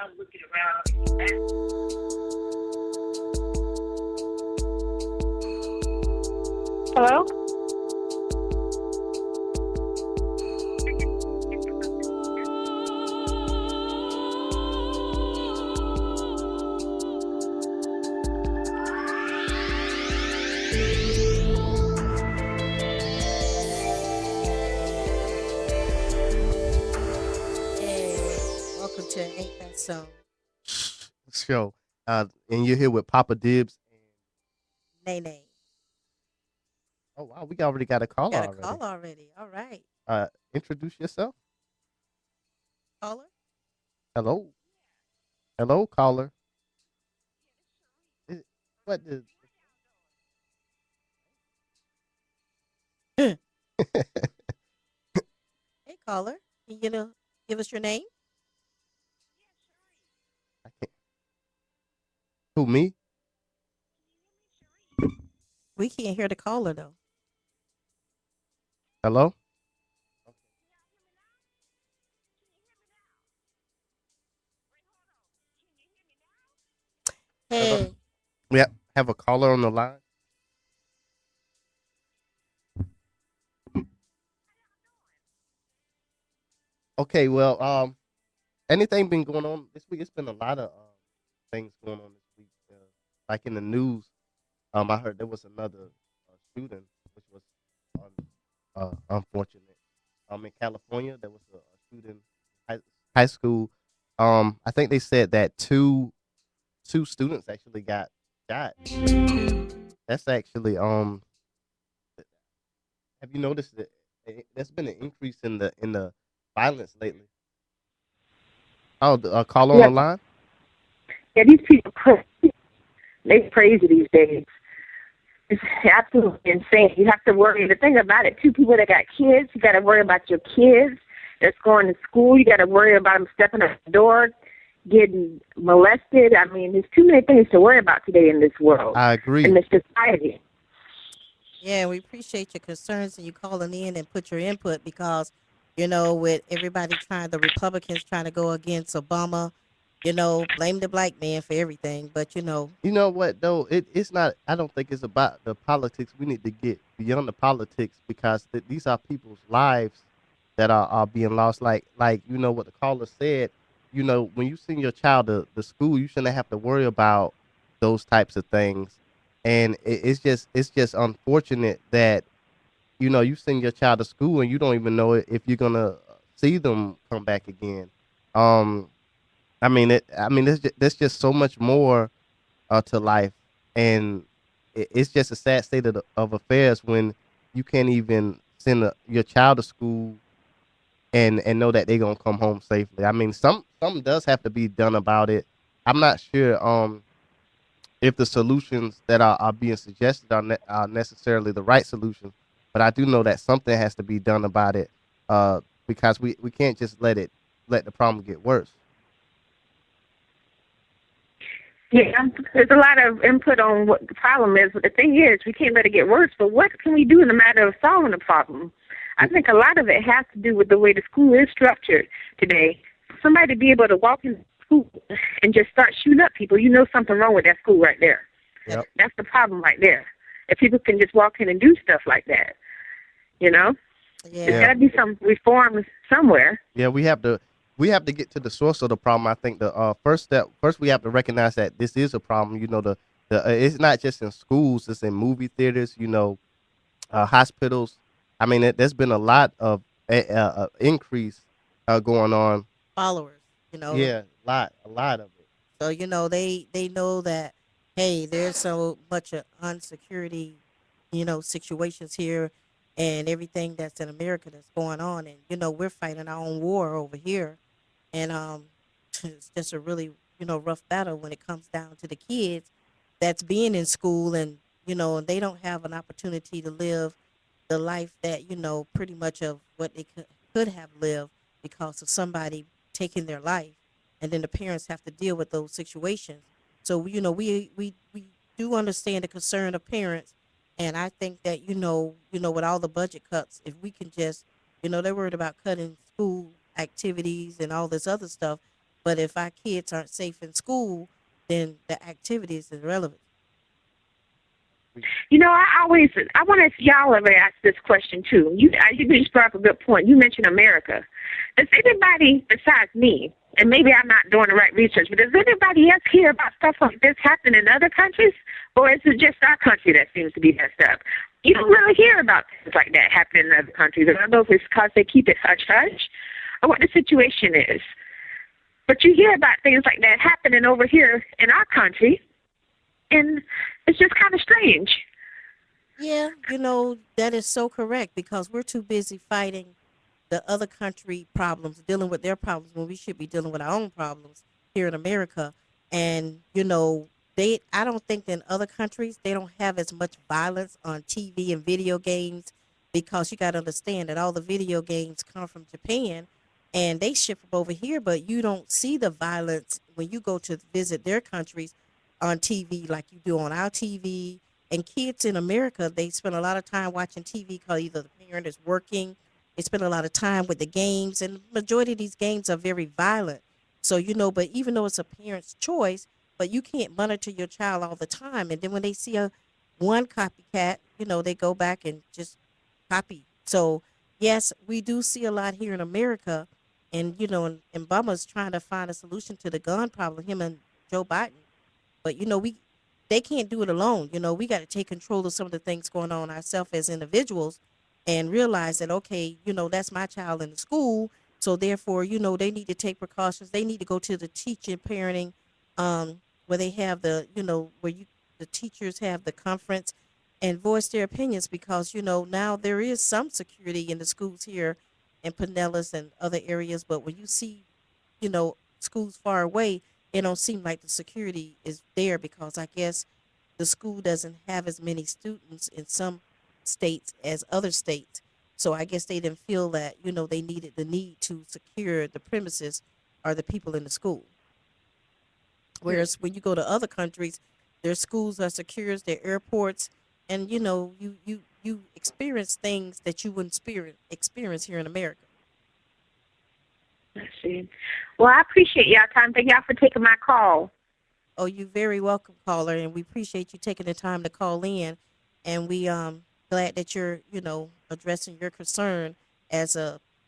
I'm looking around. Hello? Hey, welcome to Ain't That So. Show. And you're here with Papa Dibs. And Nay, nay. oh wow, we already got a caller Got a already. call already. All right. Introduce yourself. Caller? Hello, hello, caller. Is- What the? Hey, caller. Can you give us your name? I can't. Who me? We can't hear the caller, though. Hello. Hello. Hey. We have a caller on the line. Okay. Well, anything been going on this week? It's been a lot of things going on this week. Like in the news, I heard there was another shooting, which was unfortunate. In California, there was a shooting high, high school. I think they said that two students actually got shot. That's actually Have you noticed that there's been an increase in the violence lately? Oh, the caller on Yeah, the line. yeah, these people crazy. They crazy these days. It's absolutely insane. You have to worry. The thing about it, too, people that got kids, you got to worry about your kids that's going to school. You got to worry about them stepping out the door, getting molested. I mean, there's too many things to worry about today in this world, I in agree. this society. Yeah, we appreciate your concerns and you calling in and put your input because, with everybody the Republicans trying to go against Obama, blame the black man for everything. But, You know what though? It's not. I don't think it's about the politics. We need to get beyond the politics because these are people's lives that are being lost. Like you know what the caller said. You know when you send your child to school, you shouldn't have to worry about those types of things. And it's just unfortunate that you send your child to school and you don't even know if you're gonna see them come back again. Um, I mean it. I mean there's just so much more to life, and it's just a sad state of affairs when you can't even send your child to school and know that they're gonna come home safely. I mean, something does have to be done about it. I'm not sure if the solutions that are being suggested are necessarily the right solutions, but I do know that something has to be done about it because we can't just let the problem get worse. Yeah, there's a lot of input on what the problem is, but the thing is, we can't let it get worse. But what can we do in the matter of solving the problem? I think a lot of it has to do with the way the school is structured today. Somebody to be able to walk in school and just start shooting up people, you know something wrong with that school right there. yep. Yep. That's the problem right there. If people can just walk in and do stuff like that, you know, there's got Yeah. Yeah. to be some reform somewhere. Yeah, we have to get to the source of the problem. I think the first we have to recognize that this is a problem. You know, the it's not just in schools; it's in movie theaters. Hospitals. I mean, there's been a lot of increase going on. Followers, you know. Yeah, a lot of it. So they know that hey, there's so much of unsecurity, situations here, and everything that's in America that's going on, and we're fighting our own war over here, and it's just a really rough battle when it comes down to the kids that's being in school, and they don't have an opportunity to live the life that pretty much of what they could have lived because of somebody taking their life, and then the parents have to deal with those situations. So we do understand the concern of parents, and I think that with all the budget cuts, if we can just they're worried about cutting school activities and all this other stuff, But if our kids aren't safe in school, then the activity is irrelevant. You know, I want to, y'all ever ask this question too. You just brought up a good point. You mentioned America. Does anybody besides me, and maybe I'm not doing the right research, but does anybody else hear about stuff like this happening in other countries? Or is it just our country that seems to be messed up? You don't really hear about things like that happening in other countries. I don't know if it's because they keep it hush-hush or what the situation is. But you hear about things like that happening over here in our country, and it's just kind of strange. Yeah, that is so correct because we're too busy fighting the other country problems, dealing with their problems when we should be dealing with our own problems here in America. And I don't think in other countries they don't have as much violence on TV and video games because you got to understand that all the video games come from Japan and they ship them over here, but you don't see the violence when you go to visit their countries on TV like you do on our TV. And kids in America, they spend a lot of time watching TV because either the parent is working, they spend a lot of time with the games, and the majority of these games are very violent. So, but even though it's a parent's choice, but you can't monitor your child all the time. And then when they see a one copycat, they go back and just copy. So, yes, we do see a lot here in America. And Obama's trying to find a solution to the gun problem, him and Joe Biden. But they can't do it alone. We got to take control of some of the things going on ourselves as individuals, and realize that okay, that's my child in the school, so therefore, they need to take precautions. They need to go to the teaching parenting, where they have the teachers have the conference and voice their opinions because now there is some security in the schools here in Pinellas and other areas, but when you see schools far away, it don't seem like the security is there because I guess the school doesn't have as many students in some states as other states. So I guess they didn't feel that, they needed the need to secure the premises or the people in the school. Hmm. Whereas when you go to other countries, their schools are secure, their airports, and you experience things that you wouldn't experience here in America. Let's see. Well, I appreciate y'all time. Thank y'all for taking my call. Oh, you're very welcome, caller, and we appreciate you taking the time to call in. And we glad that you're addressing your concern as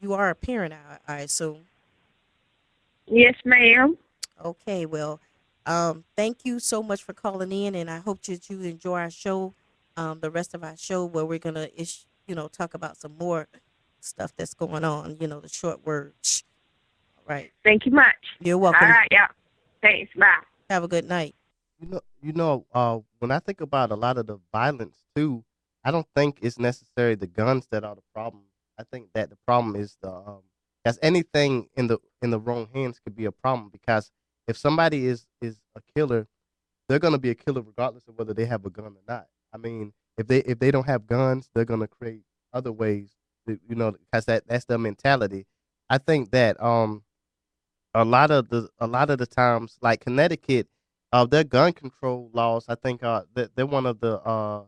you are a parent, I assume. Yes, ma'am. Okay, well, thank you so much for calling in, and I hope that you enjoy our show, the rest of our show where we're gonna talk about some more stuff that's going on. The short words. All right, Thank you much. you're All welcome. right, y'all. Thanks. Bye. Have a good night. When I think about a lot of the violence too, I don't think it's necessarily the guns that are the problem. I think that the problem is as anything in the wrong hands could be a problem because if somebody is a killer, they're gonna be a killer regardless of whether they have a gun or not. I mean, if they don't have guns, they're gonna create other ways, because that's their mentality. I think that a lot of the times, like Connecticut, their gun control laws, I think, they're one of the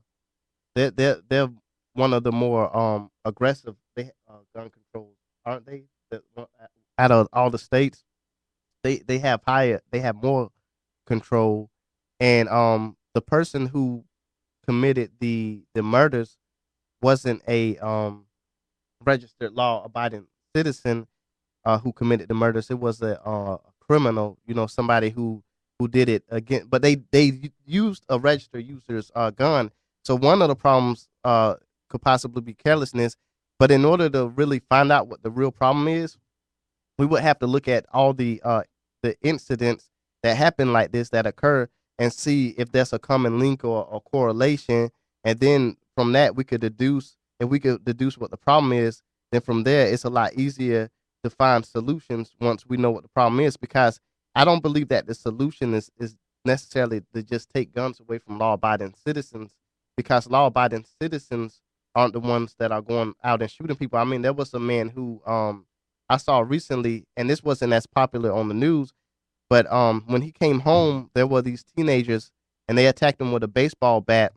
they're one of the more aggressive gun controls, aren't they? Out of all the states, they have more control, and the person who committed the murders wasn't a registered law abiding citizen who committed the murders. It was a criminal, somebody who did it again. But they used a registered user's gun. So one of the problems could possibly be carelessness. But in order to really find out what the real problem is, we would have to look at all the incidents that happen like this that occur and see if there's a common link or correlation, and then from that we could deduce, if we could deduce what the problem is, then from there it's a lot easier to find solutions once we know what the problem is, because I don't believe that the solution is necessarily to just take guns away from law abiding citizens, because law abiding citizens aren't the ones that are going out and shooting people. I mean, there was a man who I saw recently, and this wasn't as popular on the news, but when he came home, there were these teenagers, and they attacked him with a baseball bat,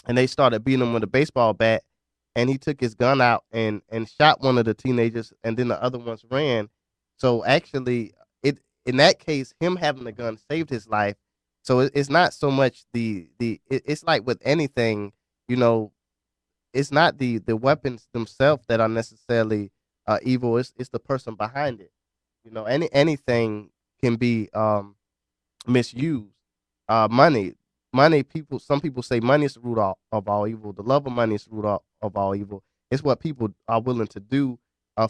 and they started beating him with a baseball bat, and he took his gun out and shot one of the teenagers, and then the other ones ran. So actually, it in that case, him having the gun saved his life. So it's not so much it's like with anything, you know, it's not the weapons themselves that are necessarily evil. It's the person behind it. You know, anything can be misused. Money, People, some people say money is the root of all evil. The love of money is the root of all evil. It's what people are willing to do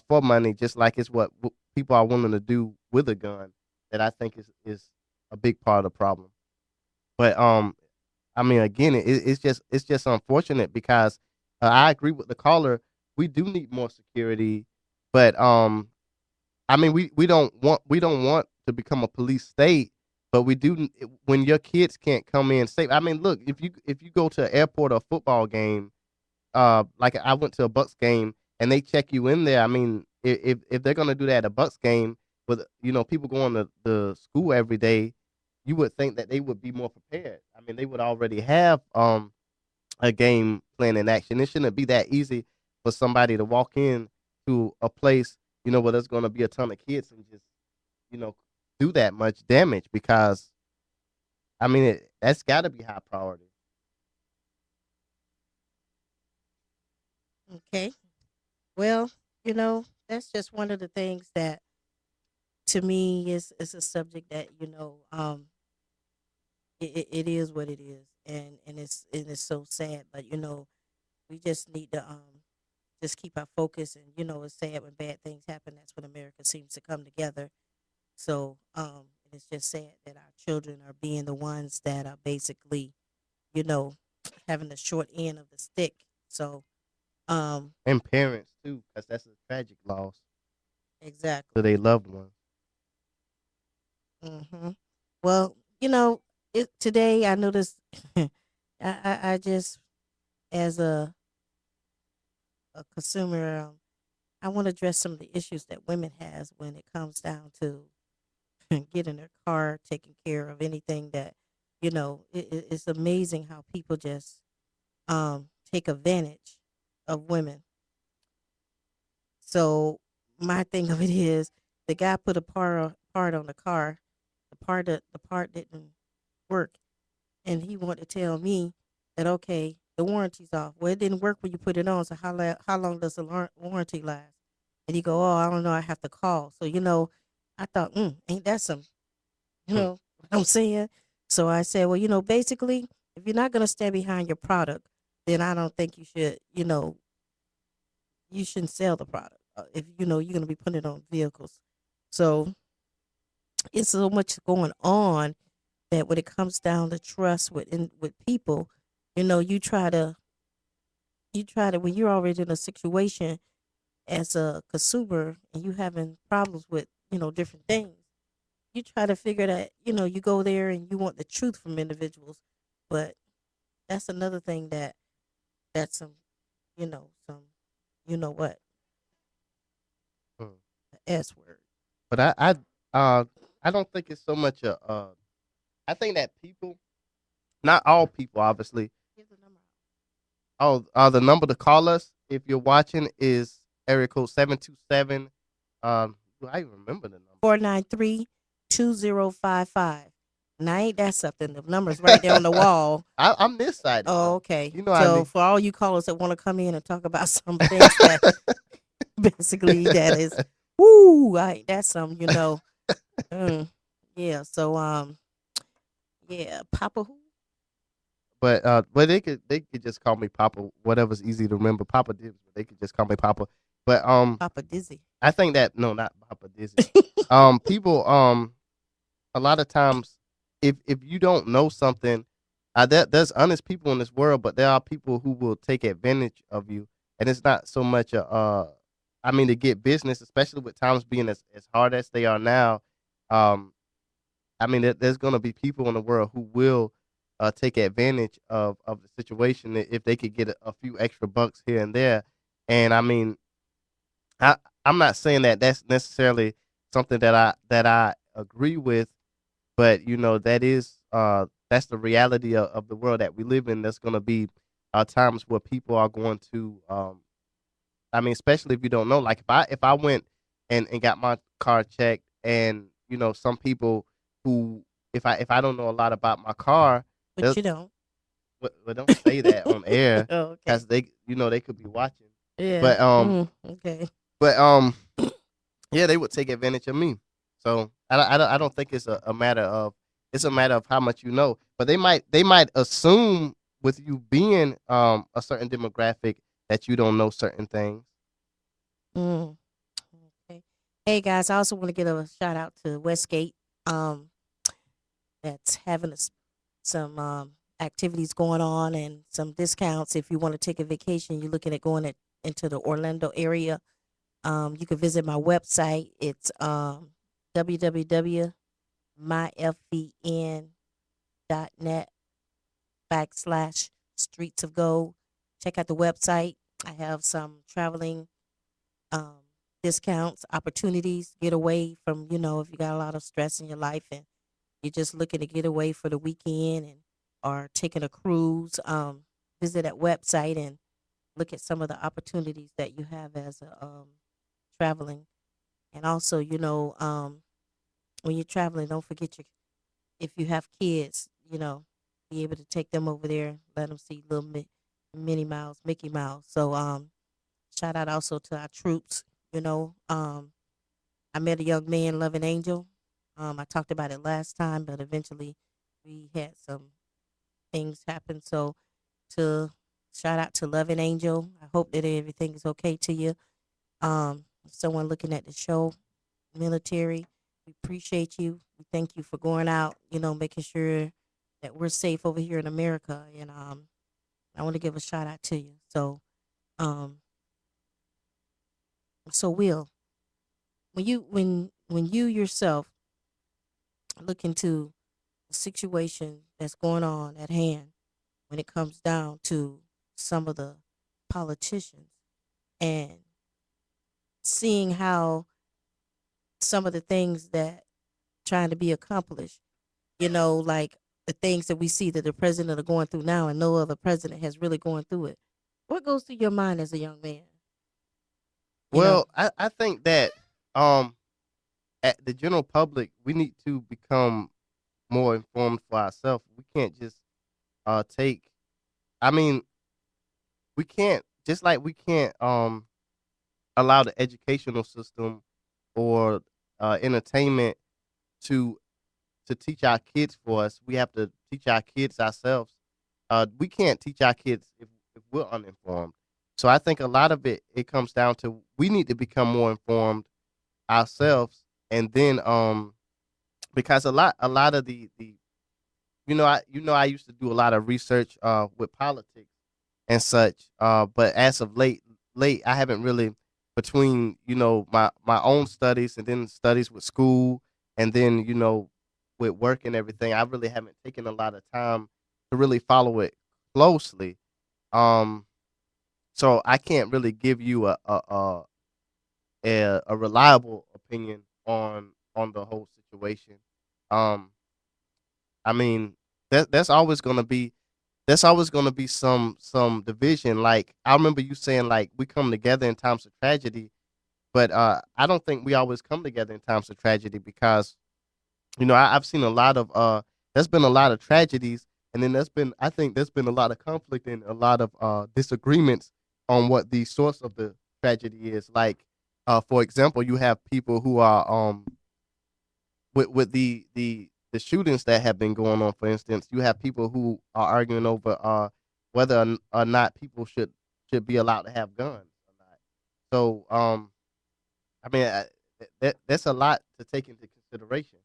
for money, just like it's what people are willing to do with a gun. That I think is a big part of the problem. But I mean, again, it's just unfortunate because I agree with the caller. We do need more security, but I mean, we don't want to become a police state, but we do when your kids can't come in safe. I mean, look, if you go to an airport or a football game, like I went to a Bucks game and they check you in there. I mean, if they're gonna do that at a Bucks game with people going to the school every day, you would think that they would be more prepared. I mean, they would already have a game plan in action. It shouldn't be that easy for somebody to walk in to a place, where there's going to be a ton of kids and just, you know, do that much damage because, I mean, that's got to be high priority. Okay. Well, that's just one of the things that to me is a subject that it is what it is, and it's so sad. But we just need to just keep our focus, and it's sad when bad things happen. That's when America seems to come together. So and it's just sad that our children are being the ones that are basically you know having the short end of the stick. So um And parents, too, because that's a tragic loss to exactly. their loved ones. hmm Well, today I noticed. I just as a consumer, I want to address some of the issues that women has when it comes down to getting their car taken care of. Anything that it's amazing how people just take advantage of women. So my thing of it is, the guy put a part on the car, the part didn't work, and he wanted to tell me that okay, the warranty's off. Well, it didn't work when you put it on. So how long does the warranty last? And he go, oh, I don't know. I have to call. So I thought, ain't that some, Hmm. what I'm saying? So I said, well, basically, if you're not gonna stand behind your product, then I don't think you shouldn't sell the product. If you're gonna be putting it on vehicles. So it's so much going on that when it comes down to trust with people, you try to when you're already in a situation as a consumer and you having problems with different things, you try to figure that you go there and you want the truth from individuals, but that's another thing that's some what, Hmm. the S word. But uh, I don't think it's so much I think that people, not all people, obviously. Give the number out. Oh, the number to call us if you're watching is area code 727. Do I even remember the 493-2055. Now ain't that something? The number's right there on the number? wall. I'm this sided Oh, though. okay. You know I So need. for all you callers that want to come in and talk about some things that basically that is, woo, that's some, mm, yeah. So yeah, Papa who? But they could just call me Papa. Whatever's easy to remember, Papa Dibs. But they could just call me Papa. But Papa Dizzy. I think that no, not Papa Dizzy. People a lot of times, if you don't know something, there's honest people in this world, but there are people who will take advantage of you, and it's not so much I mean, to get business, especially with times being as hard as they are now. Um, I mean, there's gonna be people in the world who will take advantage of the situation if they could get a few extra bucks here and there, and I mean, I I'm not saying that that's necessarily something that I agree with, but that is that's the reality of the world that we live in. There's going to be times where people are going to I mean, especially if you don't know, like if I went and got my car checked and some people who, if I don't know a lot about my car, But they'll, you don't. well, don't say that on air, Oh, okay. because they could be watching. Yeah. But Okay. but yeah, they would take advantage of me. So I don't think it's a matter of, it's a matter of how much you know. But they might assume with you being a certain demographic that you don't know certain things. Mm, okay. Hey guys, I also want to give a shout out to Westgate. Um, that's having some activities going on and some discounts. If you want to take a vacation, you're looking at going into the Orlando area. You can visit my website. It's www.myfvn.net / streets of gold. Check out the website. I have some traveling um, discounts, opportunities, get away from, if you got a lot of stress in your life and you're just looking to get away for the weekend and or taking a cruise. Visit that website and look at some of the opportunities that you have as a traveling. And also, when you're traveling, don't forget if you have kids, be able to take them over there, let them see little Minnie Mouse, Mickey Mouse. So shout out also to our troops. You know, um, I met a young man, Loving Angel. I talked about it last time, but eventually we had some things happen. So to shout out to Loving Angel. I hope that everything is okay to you. Someone looking at the show, military, we appreciate you. We thank you for going out, making sure that we're safe over here in America. And I want to give a shout out to you. Um, so Will, when you yourself look into the situation that's going on at hand when it comes down to some of the politicians and seeing how some of the things that trying to be accomplished, like the things that we see that the president are going through now and no other president has really gone through it. What goes through your mind as a young man? You know? Well, I think that um at the general public, we need to become more informed for ourselves. We can't just take. I mean, we can't, just like we can't allow the educational system or entertainment to teach our kids for us. We have to teach our kids ourselves. We can't teach our kids if we're uninformed. So I think a lot of it comes down to, we need to become more informed ourselves, and then because a lot of the I used to do a lot of research with politics and such. But as of late, I haven't really, between my own studies and then studies with school, and then with work and everything. I really haven't taken a lot of time to really follow it closely. Um, so I can't really give you a reliable opinion on the whole situation. Um, I mean, that's always gonna be, some division. Like, I remember you saying, like, we come together in times of tragedy, but I don't think we always come together in times of tragedy, because I've seen a lot of there's been a lot of tragedies, and then I think there's been a lot of conflict and a lot of disagreements on what the source of the tragedy is. Like, for example, you have people who are with the shootings that have been going on. For instance, you have people who are arguing over whether or not people should be allowed to have guns or not. So I mean, that's a lot to take into consideration.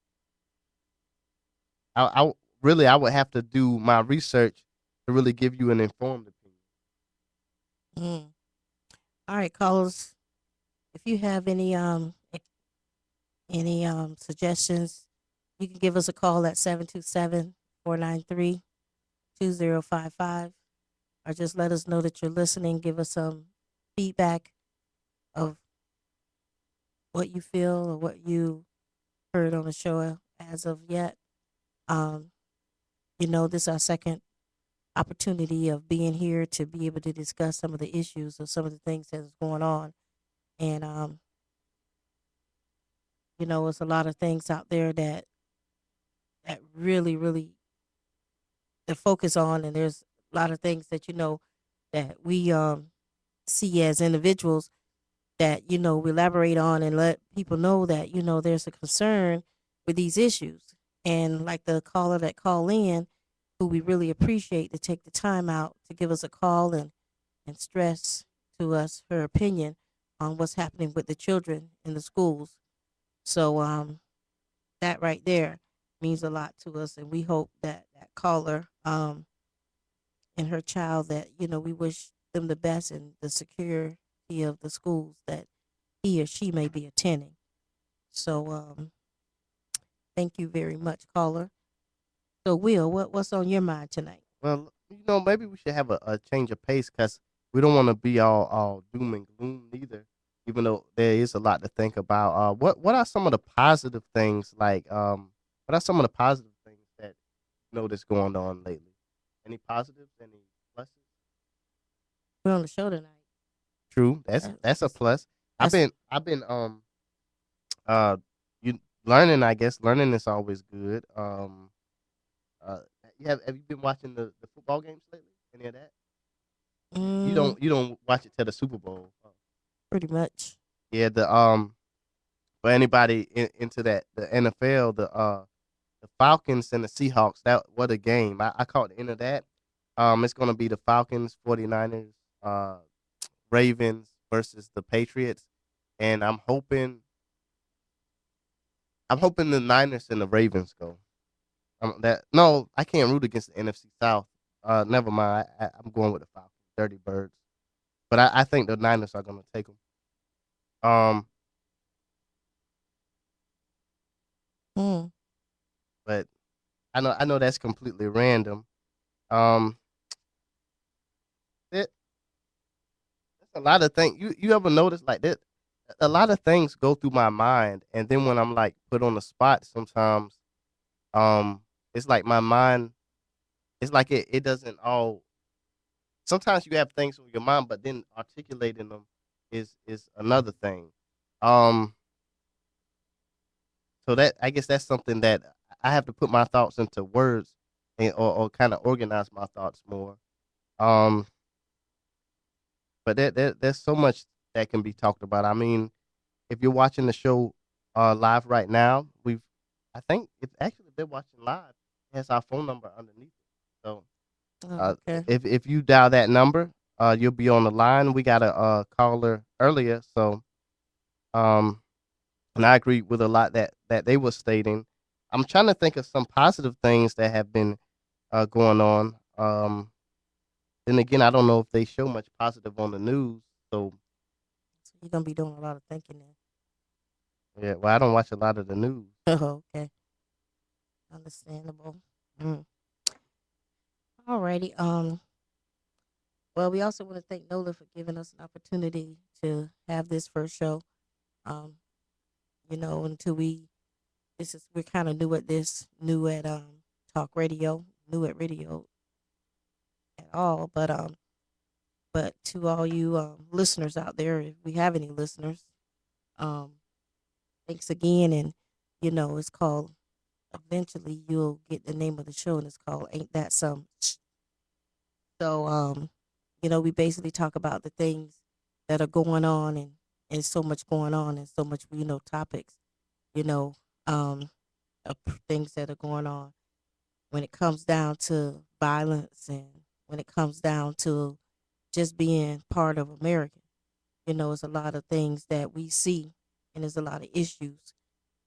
I would have to do my research to really give you an informed opinion. Mm. All right, callers. If you have any suggestions, you can give us a call at 727-493-2055, or just let us know that you're listening. Give us some feedback of what you feel or what you heard on the show as of yet. Um, this is our second opportunity of being here to be able to discuss some of the issues or some of the things that's going on. And it's a lot of things out there that really, really to focus on, and there's a lot of things that that we see as individuals that we elaborate on and let people know that there's a concern with these issues. And like the caller that call in, who we really appreciate to take the time out to give us a call and stress to us her opinion on what's happening with the children in the schools. So that right there means a lot to us, and we hope that that caller and her child, that we wish them the best in the security of the schools that he or she may be attending. So thank you very much, caller. So Will, what's on your mind tonight? Well, maybe we should have a change of pace because we don't want to be all doom and gloom neither. Even though there is a lot to think about. What are some of the positive things what are some of the positive things that that's going on lately? Any positives? Any pluses? We're on the show tonight. True. That- That's a That's plus. that's I've been uh you learning. I guess learning is always good. Uh, have you been watching the football games lately? Any of that? mm, You don't watch it till the Super Bowl. pretty much. Yeah, the for anybody into that the NFL, the Falcons and the Seahawks, that what a game. I caught the end of that. It's gonna be the Falcons, 49ers, Ravens versus the Patriots. And I'm hoping the Niners and the Ravens go. That no, I can't root against the NFC South. Never mind. I'm going with the Falcons, Dirty Birds. But I think the Niners are gonna take them. Um, Mm. but I know that's completely random. Um, it, There's a lot of things. You ever notice like that? A lot of things go through my mind, and then when I'm like put on the spot, sometimes um, it's like my mind. It's like it doesn't all. Sometimes you have things on your mind, but then articulating them is another thing. Um, so that I guess that's something that I have to put my thoughts into words and or kind of organize my thoughts more. Um, but there's so much that can be talked about. I mean, if you're watching the show live right now, I think if actually if they're watching live, it has our phone number underneath it. So Oh, okay. if you dial that number, you'll be on the line. We got a caller earlier, so um, and I agree with a lot that they were stating. I'm trying to think of some positive things that have been going on. Then again, I don't know if they show much positive on the news. So So you're gonna be doing a lot of thinking then. yeah, well, I don't watch a lot of the news. Oh, okay. Understandable. Mm. Alrighty. Well, we also want to thank Nola for giving us an opportunity to have this first show. Um, until we're kind of new at this, new at talk radio, new at radio at all. But to all you listeners out there, if we have any listeners, um, thanks again. And it's called. Eventually, you'll get the name of the show, and it's called "Ain't That Some." So, we basically talk about the things that are going on, and so much going on, and so much topics, you know, um, things that are going on when it comes down to violence, and when it comes down to just being part of America. It's a lot of things that we see, and there's a lot of issues.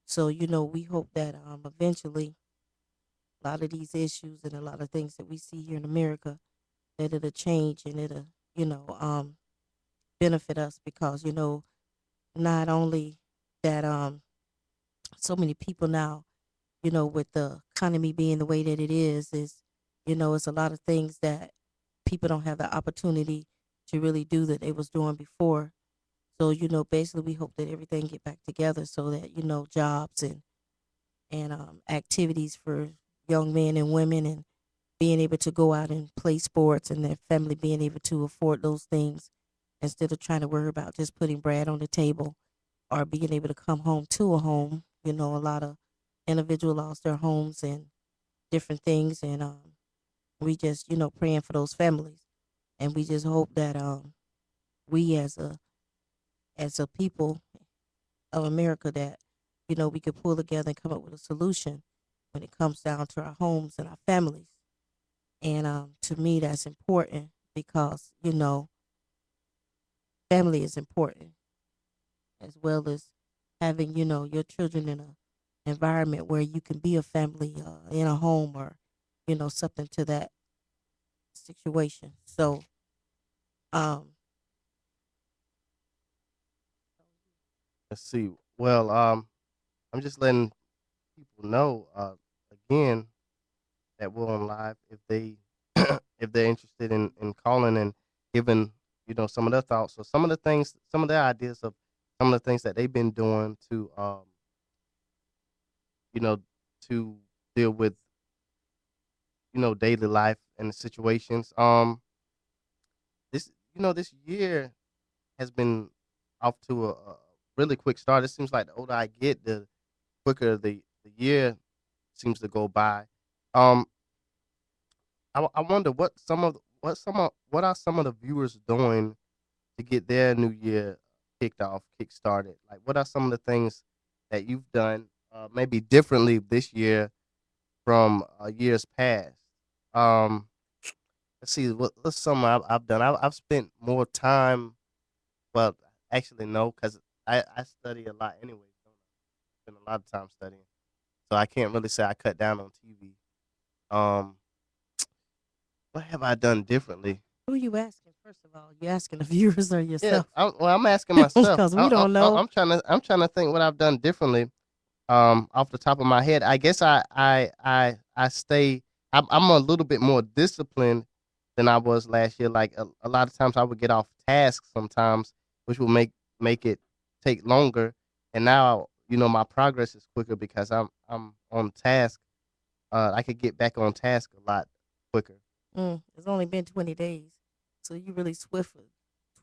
So, we hope that eventually a lot of these issues and a lot of things that we see here in America, that it'll change, and it'll, you know, um, benefit us, because, not only that so many people now, with the economy being the way that it is, it's a lot of things that people don't have the opportunity to really do that they was doing before. So, basically we hope that everything get back together, so that, jobs and activities for young men and women, and being able to go out and play sports, and their family being able to afford those things, instead of trying to worry about just putting bread on the table. or being able to come home to a home. You know, a lot of individuals lost their homes and different things, and we just praying for those families, and we just hope that we as a people of America that we could pull together and come up with a solution when it comes down to our homes and our families. And to me, that's important because family is important as well as having your children in a environment where you can be a family in a home or something to that situation. So um, Let's see. Well, I'm just letting people know again that we're on live if they if they're interested in calling and giving some of their thoughts or some of the things, some of their ideas of some of the things that they've been doing to you know to deal with daily life and situations. This this year has been off to a really quick start. It seems like the older I get, the quicker the year seems to go by. Um, I wonder what are some of the viewers doing to get their new year kick started. Like, what are some of the things that you've done maybe differently this year from years past? Um, let's see, what's some I've done. I've spent more time. Well, actually, no, because I study a lot anyway. So I spend a lot of time studying, so I can't really say I cut down on TV. Um, what have I done differently? who you asking? First of all, you asking the viewers or Yeah, yourself? I'm asking myself. Because we don't know. I'm trying to think what I've done differently. Off the top of my head, I guess I stay. I'm a little bit more disciplined than I was last year. Like a lot of times, I would get off task sometimes, which will make it take longer. And now, my progress is quicker because I'm on task. I could get back on task a lot quicker. It's only been 20 days, so you really swift for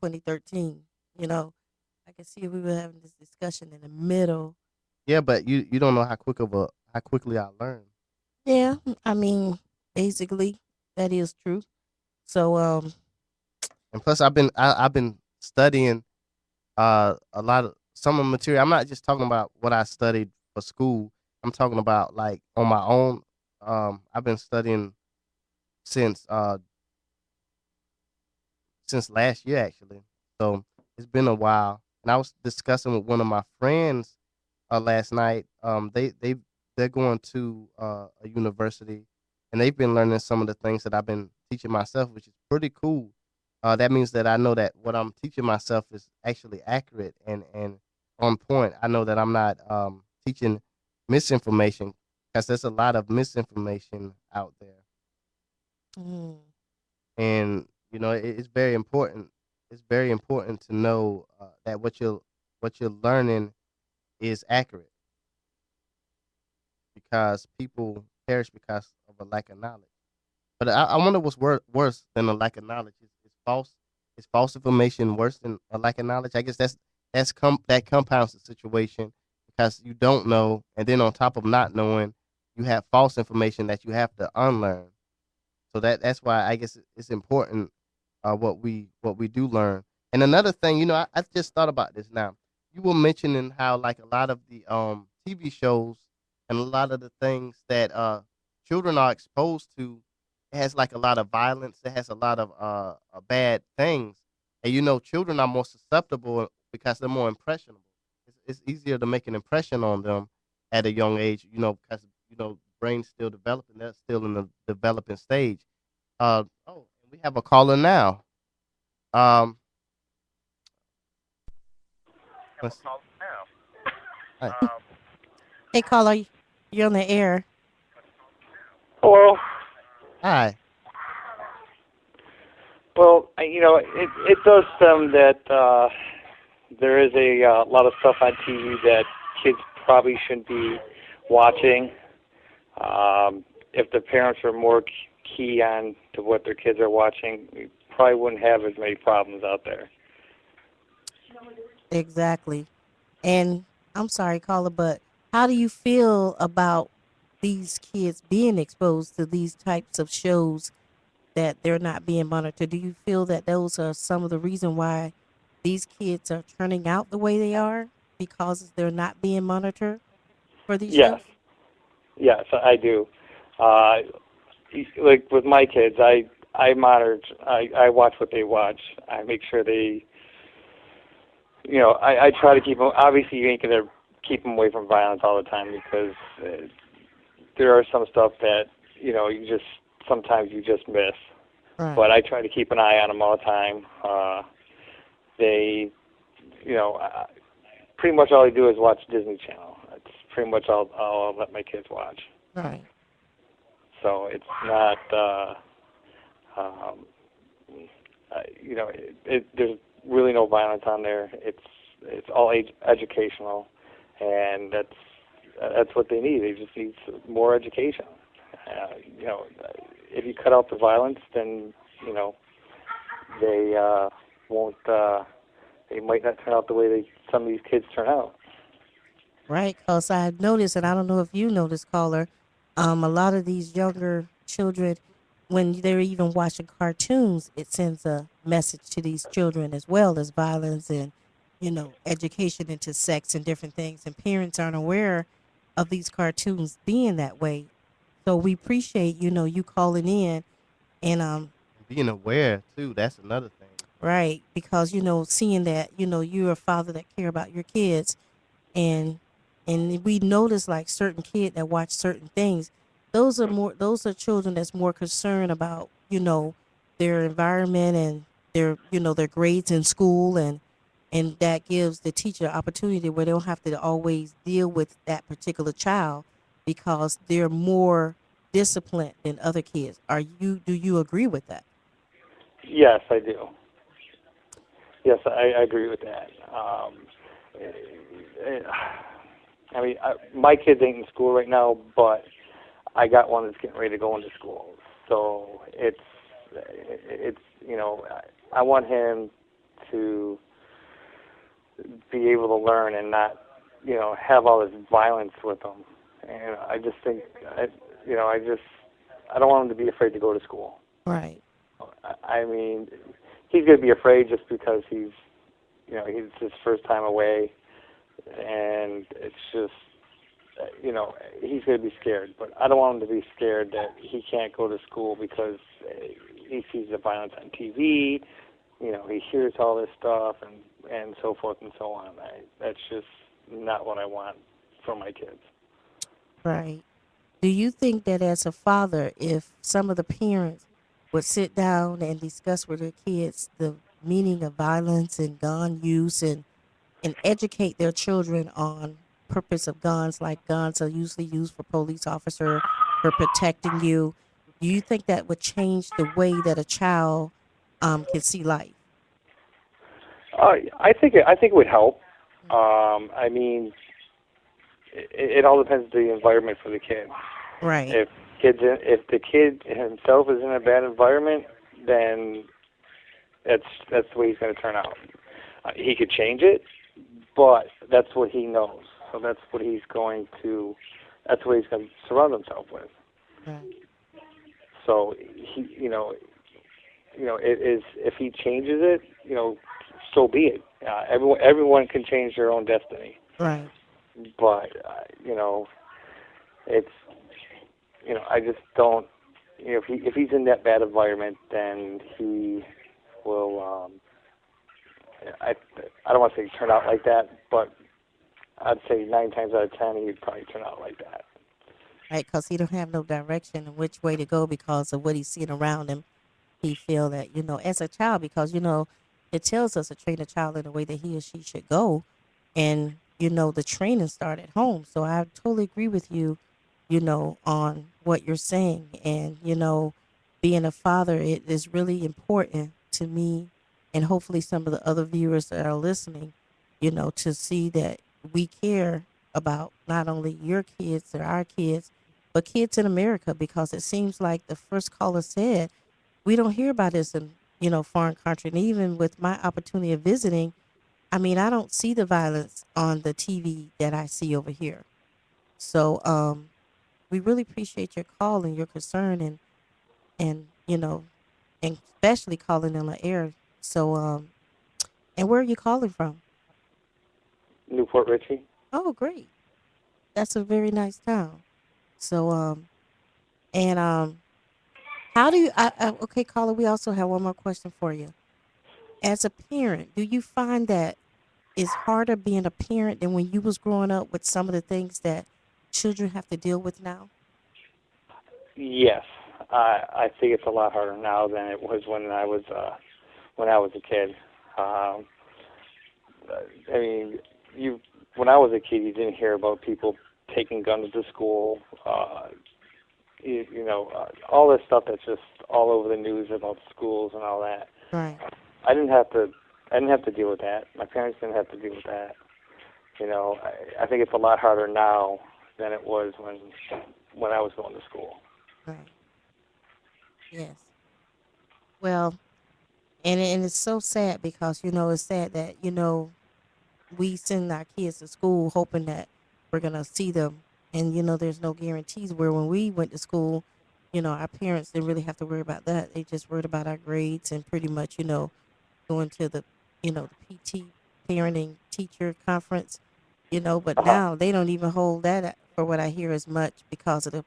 2013. You know, I can see we were having this discussion in the middle. Yeah, but you don't know how quickly I learn. Yeah, I mean, basically, that is true. So, And plus, I've been studying a lot of some of the material. I'm not just talking about what I studied for school. I'm talking about like on my own. I've been studying since since last year actually. So it's been a while. And I was discussing with one of my friends last night. They're going to a university, and they've been learning some of the things that I've been teaching myself, which is pretty cool. That means that I know that what I'm teaching myself is actually accurate and on point. I know that I'm not teaching misinformation because there's a lot of misinformation out there, mm, and it's very important. It's very important to know that what you're learning is accurate because people perish because of a lack of knowledge. But I wonder what's worse than a lack of knowledge. Is false. Is false information worse than a lack of knowledge? I guess that compounds the situation because you don't know, and then on top of not knowing, you have false information that you have to unlearn. So that's why I guess it's important what we do learn. And another thing, I just thought about this now. You were mentioning how like a lot of the TV shows and a lot of the things that children are exposed to, it has like a lot of violence. It has a lot of bad things, and children are more susceptible because they're more impressionable. It's easier to make an impression on them at a young age, because brain's still developing. They're still in the developing stage. Oh, and we have a caller now. Um, let's see. Hi. hey, caller, you're on the air. Hello. Hi. Well, it does sound that there is a lot of stuff on TV that kids probably shouldn't be watching. If the parents are more key on to what their kids are watching, we probably wouldn't have as many problems out there. Exactly. And I'm sorry, caller, but how do you feel about these kids being exposed to these types of shows that they're not being monitored? Do you feel that those are some of the reason why these kids are turning out the way they are because they're not being monitored for these Yes, shows? yes, I do. Uh, like with my kids, I monitor. I watch what they watch. I make sure they, I try to keep them. Obviously, you ain't gonna keep them away from violence all the time because there are some stuff that you just sometimes you just miss. Right. But I try to keep an eye on them all the time. They, you know, pretty much all I do is watch Disney Channel. That's pretty much all I'll let my kids watch. Right. So it's not, um, there's really no violence on there. It's all educational, and that's what they need. They just need more education. If you cut out the violence, then they won't. They might not turn out the way some of these kids turn out. Right, because I noticed, and I don't know if you noticed, caller, a lot of these younger children, when they're even watching cartoons, it sends a message to these children as well as violence and, education into sex and different things. And parents aren't aware of these cartoons being that way. So we appreciate, you calling in and And being aware too, that's another thing. right, because seeing that, you're a father that care about your kids and we notice like certain kid that watch certain things, those are children that's more concerned about their environment and their grades in school, and that gives the teacher opportunity where they don't have to always deal with that particular child because they're more disciplined than other kids. Do you agree with that? Yes, I do. Yes, I agree with that. Eh, my kids ain't in school right now, but I got one that's getting ready to go into school. So it's I want him to be able to learn and not have all this violence with him. And I just think I don't want him to be afraid to go to school. Right. I mean, he's going to be afraid just because he's his first time away, and it's just he's going to be scared. But I don't want him to be scared that he can't go to school because he sees the violence on TV. He hears all this stuff and so forth and so on. That's just not what I want for my kids. Right. Do you think that as a father, if some of the parents would sit down and discuss with their kids the meaning of violence and gun use and educate their children on purpose of guns, like guns are usually used for police officer for protecting you, do you think that would change the way that a child can see life? I think it would help. I mean, it all depends on the environment for the kid. Right. If the kid himself is in a bad environment, then that's the way he's going to turn out. He could change it, but that's what he knows. So that's what he's going to surround himself with. Right. So it is if he changes it, so be it. Everyone can change their own destiny, Right. but it's I just don't. If he's in that bad environment, then he will. I I don't want to say turn out like that, but I'd say 9 times out of 10 he'd probably turn out like that. Right. Because he don't have no direction in which way to go because of what he's seeing around him. He feel that as a child, because it tells us to train a child in the way that he or she should go, and the training start at home. So I totally agree with you, on what you're saying, and being a father, it is really important to me, and hopefully some of the other viewers that are listening, to see that we care about not only your kids or our kids, but kids in America, because it seems like the first caller said we don't hear about this in foreign country. And even with my opportunity of visiting, I mean, I don't see the violence on the TV that I see over here. So we really appreciate your call and your concern, and and especially calling in the air. So and where are you calling from? Newport Richie. Oh, great. That's a very nice town. So and how do you okay, caller, we also have one more question for you. As a parent, do you find that it's harder being a parent than when you was growing up with some of the things that children have to deal with now? Yes, I think it's a lot harder now than it was when I was a kid. Um, I mean, you when I was a kid, you didn't hear about people taking guns to school. All this stuff that's just all over the news about schools and all that. Right. I didn't have to. I didn't have to deal with that. My parents didn't have to deal with that. I think it's a lot harder now than it was when I was going to school. Right. Yes. Well, and it's so sad because it's sad that we send our kids to school hoping that we're gonna see them, and there's no guarantees. Where when we went to school, our parents didn't really have to worry about that. They just worried about our grades and pretty much going to the PT parenting teacher conference. But Uh-huh. now they don't even hold that for what I hear as much because of the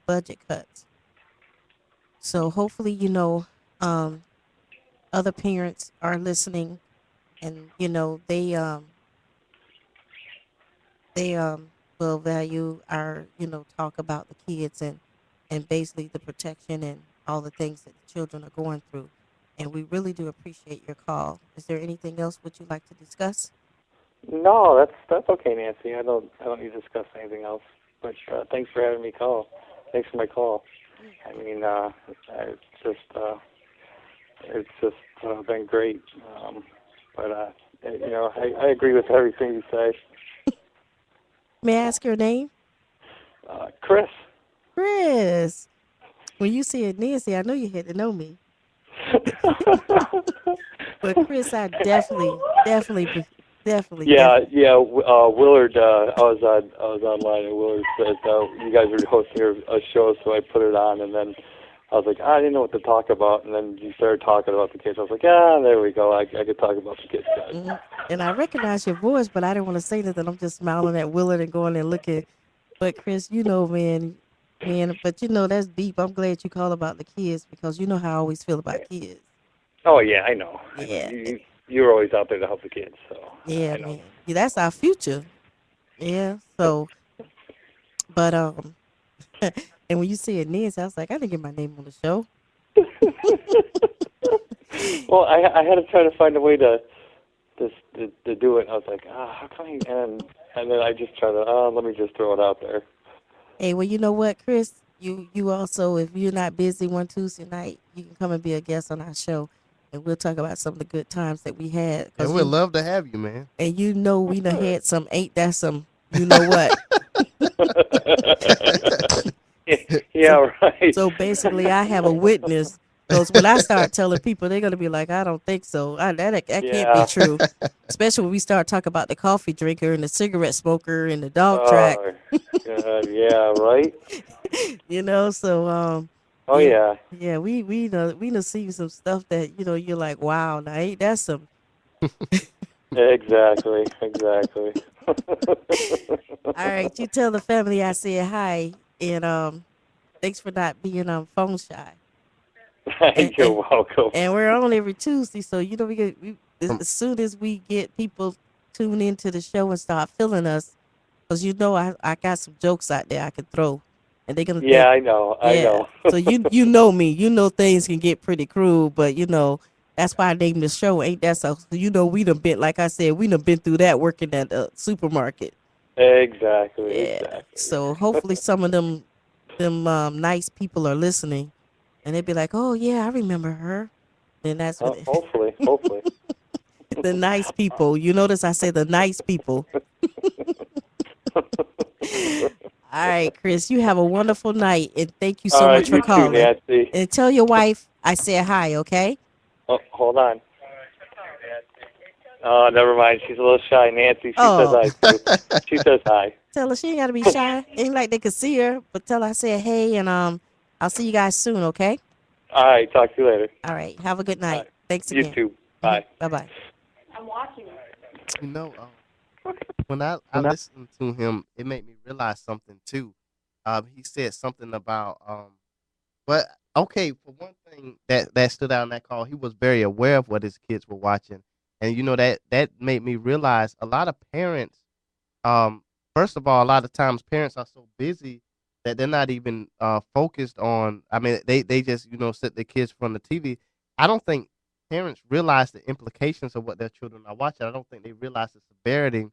budget cuts. So hopefully um other parents are listening, and they will value our talk about the kids, and basically the protection and all the things that the children are going through. And we really do appreciate your call. Is there anything else would you like to discuss? No, that's okay, Nancy. I don't need to discuss anything else. But thanks for having me call. Thanks for my call. Yeah. I mean, it's just been great. But I agree with everything you say. May I ask your name? Chris. Chris. When you said Nancy, I know you had to know me. But Chris, I Yeah, definitely. yeah. Willard, I was online, and Willard said you guys were hosting a show, so I put it on, and then I was like, I didn't know what to talk about, and then you started talking about the kids. I was like, there we go. I could talk about the kids, guys. Mhm. And I recognize your voice, but I didn't want to say nothing. I'm just smiling at Willard and going and looking. But Chris, man, but that's deep. I'm glad you called about the kids because you know how I always feel about kids. Oh yeah, I know. I know. Yeah, You're always out there to help the kids, so yeah, I know. man. Yeah, that's our future. Yeah. So, but and when you said Nancy, I was like, I didn't get my name on the show. Well, I had to try to find a way to do it. And I was like, how can I? And then I just tried to let me just throw it out there. Hey, well, you know what, Chris? You also, if you're not busy one Tuesday night, you can come and be a guest on our show, and we'll talk about some of the good times that we had. And Cause we'd love to have you, man. we done had some. Ain't that some? You know what? So, Yeah, right. so basically, I have a witness. Because when I start telling people, they're gonna be like, "I don't think so. That can't be Yeah. true." Especially when we start talking about the coffee drinker and the cigarette smoker and the dog track. Oh, God, yeah, right. So Oh yeah, yeah. yeah, we know see some stuff that you're like, wow, now ain't that some. Exactly. Exactly. All right, you tell the family I said hi, and thanks for not being phone shy. And You're and, welcome. and we're on every Tuesday, so Um, as soon as we get people tune into the show and start feeling us, because I got some jokes out there I can throw, and they're gonna Yeah, think, I know. I yeah. know. So you know me, things can get pretty cruel, but that's why I named the show. Ain't that so? So we done been, like I said, we done been through that working at a supermarket. Exactly. Yeah. Exactly. So hopefully some of them nice people are listening, and they'd be like, oh yeah, I remember her. Then that's what Hopefully. Hopefully. the nice people. You notice I say the nice people. All right, Chris, you have a wonderful night, and thank you All so right. much for You too, calling. Nancy. And tell your wife I said hi, okay? Oh, hold on. Oh, never mind. She's a little shy. Nancy, she says Oh, hi too. She says hi. tell her she ain't gotta be shy. Ain't like they could see her, but tell her I said hey, and I'll see you guys soon. Okay. All right. Talk to you later. All right. Have a good All night. right. Thanks You again. too. Bye. Bye bye. you know, when I listened to him, it made me realize something too. He said something about but okay, for one thing that stood out in that call, he was very aware of what his kids were watching, and you know that made me realize a lot of parents. Um, First of all, a lot of times parents are so busy that they're not even focused on. I mean, they just sit their kids from the TV. I don't think parents realize the implications of what their children are watching. I don't think they realize the severity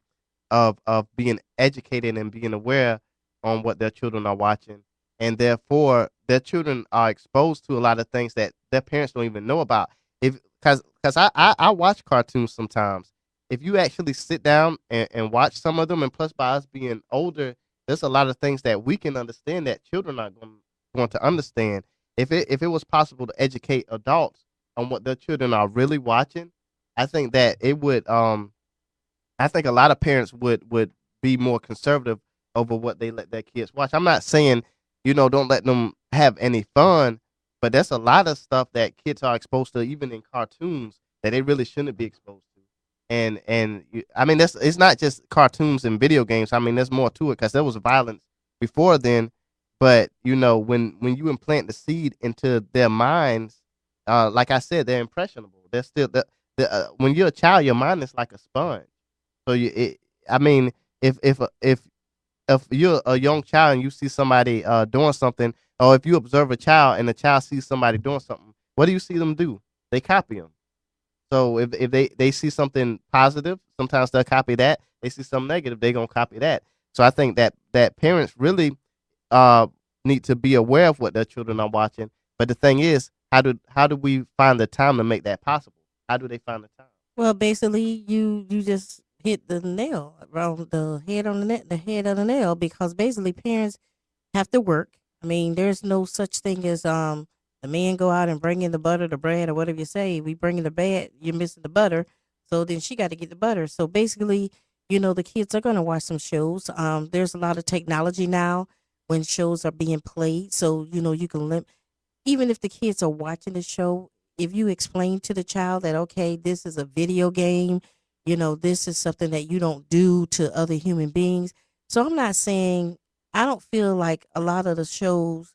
of being educated and being aware on what their children are watching, and therefore their children are exposed to a lot of things that their parents don't even know about. If because I watch cartoons sometimes. If you actually sit down and watch some of them, and plus by us being older, there's a lot of things that we can understand that children are going to understand. If it was possible to educate adults on what their children are really watching, I think that it would I think a lot of parents would be more conservative over what they let their kids watch. I'm not saying, don't let them have any fun, but there's a lot of stuff that kids are exposed to, even in cartoons, that they really shouldn't be exposed to. I mean, it's not just cartoons and video games. I mean, there's more to it because there was violence before then. But when you implant the seed into their minds, like I said, they're impressionable. They're still when you're a child, your mind is like a sponge. So I mean, if you're a young child and you see somebody doing something, or if you observe a child and the child sees somebody doing something, what do you see them do? They copy them. So if they see something positive, sometimes they'll copy that. They see something negative, they're gonna copy that. So I think that parents really uh need to be aware of what their children are watching. But the thing is, how do we find the time to make that possible? How do they find the time? Well, basically, you just hit the nail around the head on the net, the head of the nail, because basically parents have to work. I mean, there's no such thing as the man go out and bring in the butter, the bread, or whatever you say. We bring in the bread, you're missing the butter, so then she got to get the butter. So basically, the kids are gonna watch some shows. There's a lot of technology now when shows are being played, so you can even if the kids are watching the show, if you explain to the child that, okay, this is a video game, this is something that you don't do to other human beings. So I'm not saying, I don't feel like a lot of the shows,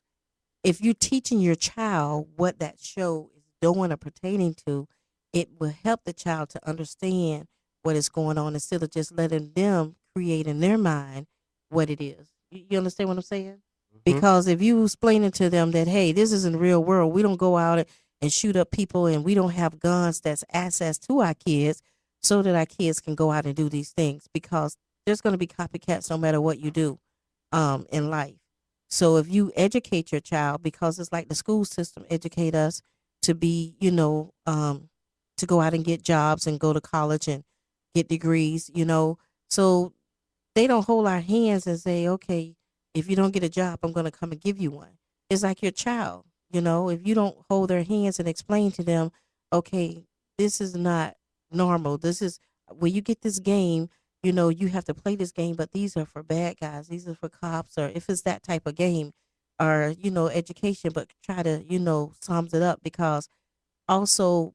if you're teaching your child what that show is doing or pertaining to, it will help the child to understand what is going on instead of just letting them create in their mind what it is. You understand what I'm saying? Hmm. Because if you explain it to them that, hey, this isn't the real world, we don't go out and shoot up people, and we don't have guns that's access to our kids so that our kids can go out and do these things, because there's going to be copycats no matter what you do in life. So if you educate your child, because it's like the school system educate us to be, to go out and get jobs and go to college and get degrees, so they don't hold our hands and say, okay, if you don't get a job, I'm going to come and give you one. It's like your child, if you don't hold their hands and explain to them, okay, this is not normal. This is when you get this game, you have to play this game, but these are for bad guys. These are for cops, or if it's that type of game, or, education, but try to, sums it up, because also,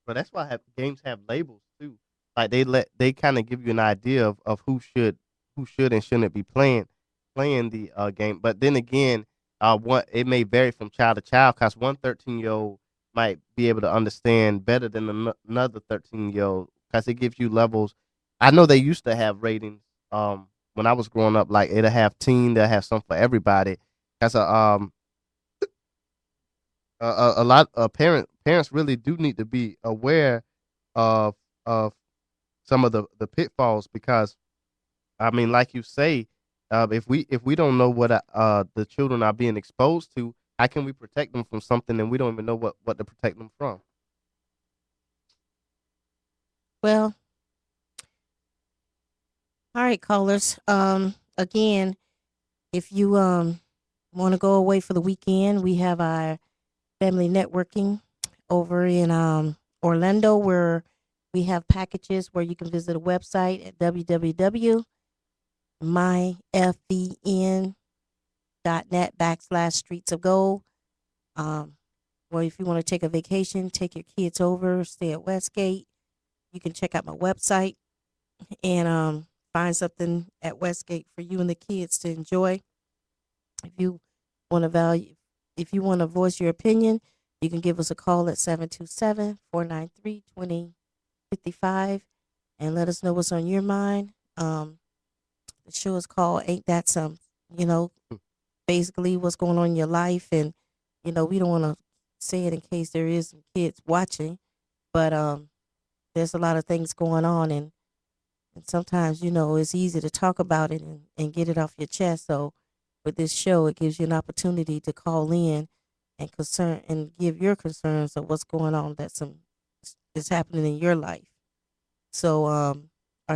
But that's why games have labels too. Like they kind of give you an idea of who should and shouldn't be playing the game. But then again, one it may vary from child to child because one 13-year-old might be able to understand better than another 13-year-old because it gives you levels. I know they used to have ratings when I was growing up. Like it'll have teen, they'll have some for everybody. That's a lot of parents really do need to be aware of some of the pitfalls because I mean, like you say, if we don't know what the children are being exposed to, how can we protect them from something and we don't even know what to protect them from? well, all right, callers. Again, if you want to go away for the weekend, we have our family networking over in Orlando. We're We have packages where you can visit a website at www.myfvn.net/streets of gold. Um, or if you want to take a vacation, take your kids over, stay at Westgate, you can check out my website and find something at Westgate for you and the kids to enjoy. If you want to value, if you want to voice your opinion, you can give us a call at 727-493-2055 and let us know what's on your mind. The show is called Ain't That Some, you know, basically what's going on in your life. And, we don't want to say it in case there is some kids watching, but there's a lot of things going on. And sometimes, it's easy to talk about it and get it off your chest. So with this show, it gives you an opportunity to call in and concern and give your concerns of what's going on is happening in your life. So are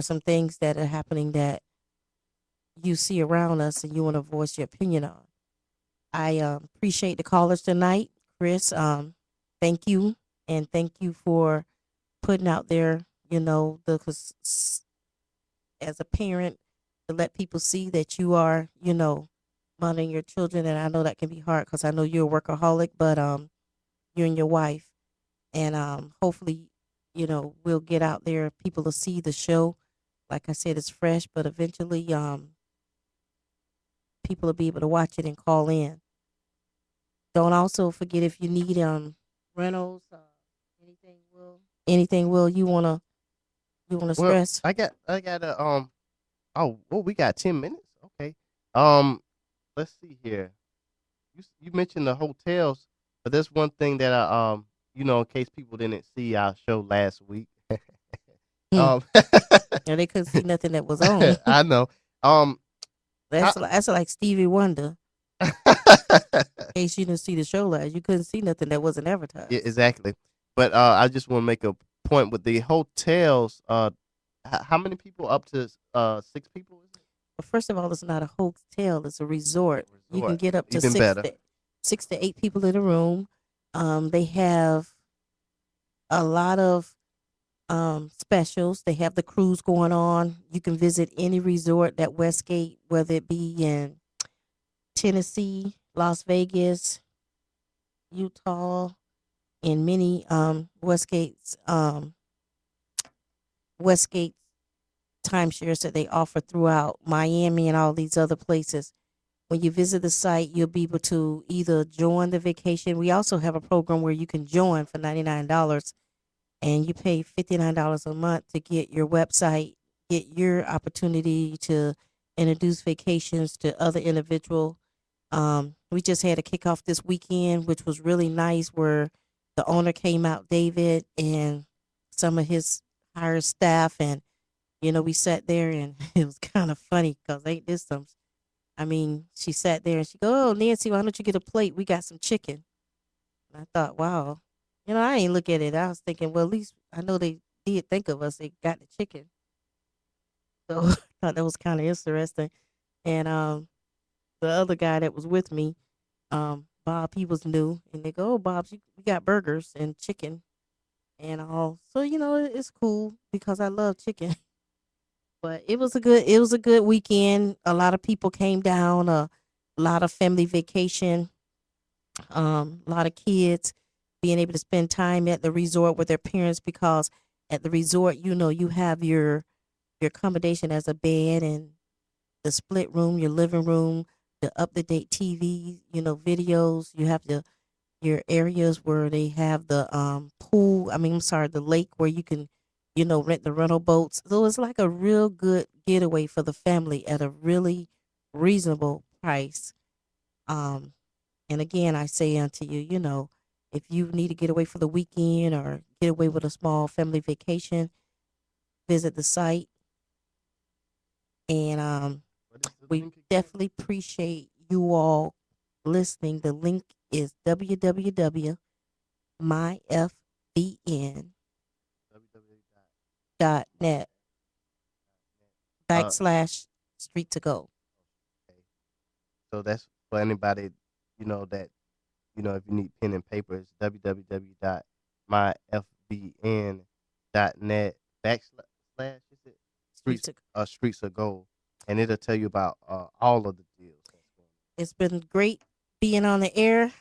some things that are happening that you see around us and you want to voice your opinion on. I appreciate the callers tonight. Chris, thank you. And thank you for putting out there, as a parent, to let people see that you are, monitoring your children. And I know that can be hard because I know you're a workaholic, but you and your wife. And hopefully, we'll get out there. People will see the show. Like I said, it's fresh, but eventually people will be able to watch it and call in. Don't also forget if you need rentals, anything will you wanna Well, stress? I got a Oh, well, we got 10 minutes. Okay. Um, let's see here. You mentioned the hotels, but there's one thing that in case people didn't see our show last week. Hmm. um, And they couldn't see nothing that was on. I know. Um, how, That's like Stevie Wonder. In case you didn't see the show last, you couldn't see nothing that wasn't yeah, advertised. exactly. But I just want to make a point with the hotels. How many people? Up to 6 people? Is it? But first of all, it's not a hotel; it's a resort. You can Resort, get up to even better. 6 to 8 people in a room. They have a lot of specials. They have the cruise going on. You can visit any resort at Westgate, whether it be in Tennessee, Las Vegas, Utah, and many Westgate timeshares that they offer throughout Miami and all these other places. When you visit the site, you'll be able to either join the vacation. We also have a program where you can join for $99 and you pay $59 a month to get your website, get your opportunity to introduce vacations to other individuals. We just had a kickoff this weekend, which was really nice, where the owner came out, David, and some of his hired staff, and we sat there, and it was kind of funny because ain't this some? I mean, she sat there and she go, "Oh, Nancy, why don't you get a plate? We got some chicken." And I thought, wow, I ain't look at it. I was thinking, well, at least I know they did think of us. They got the chicken, so I thought that was kind of interesting. And the other guy that was with me, Bob, he was new, and they go, "Oh, Bob, we got burgers and chicken and all." So it's cool because I love chicken. But it was a good weekend. A lot of people came down. A lot of family vacation. A lot of kids being able to spend time at the resort with their parents because at the resort, you have your accommodation as a bed and the split room, your living room, the up to date TV, videos. You have your areas where they have the pool. I mean, I'm sorry, the lake where you can, rent the rental boats. So it's like a real good getaway for the family at a really reasonable price. Um, and again, I say unto you, if you need to get away for the weekend or get away with a small family vacation, visit the site. And What is the we link again? definitely appreciate you all listening. The link is www.myfvn.net www.myfvn.net. backslash street to go. Okay. So that's for anybody, that if you need pen and paper, it's www.myfvn.net .net backslash is it Streets of- streets of gold, and it'll tell you about all of the deals that's going It's been great being on the air.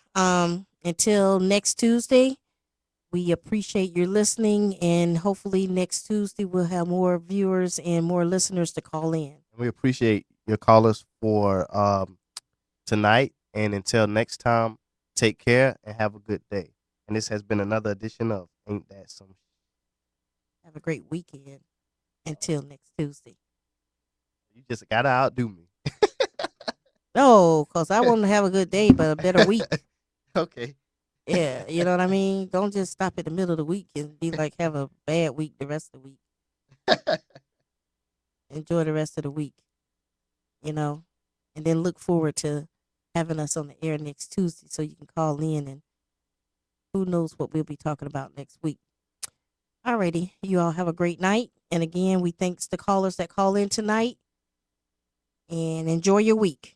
Until next Tuesday, we appreciate your listening, and hopefully next Tuesday we'll have more viewers and more listeners to call in. on. We appreciate your callers for tonight, and until next time, take care and have a good day. And this has been another edition of Ain't That Some Have a great weekend. Until next Tuesday. You just gotta outdo me. No, because I want to have a good day, but a better week. Okay. Yeah, you know what I mean? Don't just stop at the middle of the week and be like, have a bad week the rest of the week. Enjoy the rest of the week, and then look forward to having us on the air next Tuesday so you can call in, and who knows what we'll be talking about next week. Alrighty, you all have a great night. And again, we thanks the callers that call in tonight, and enjoy your week.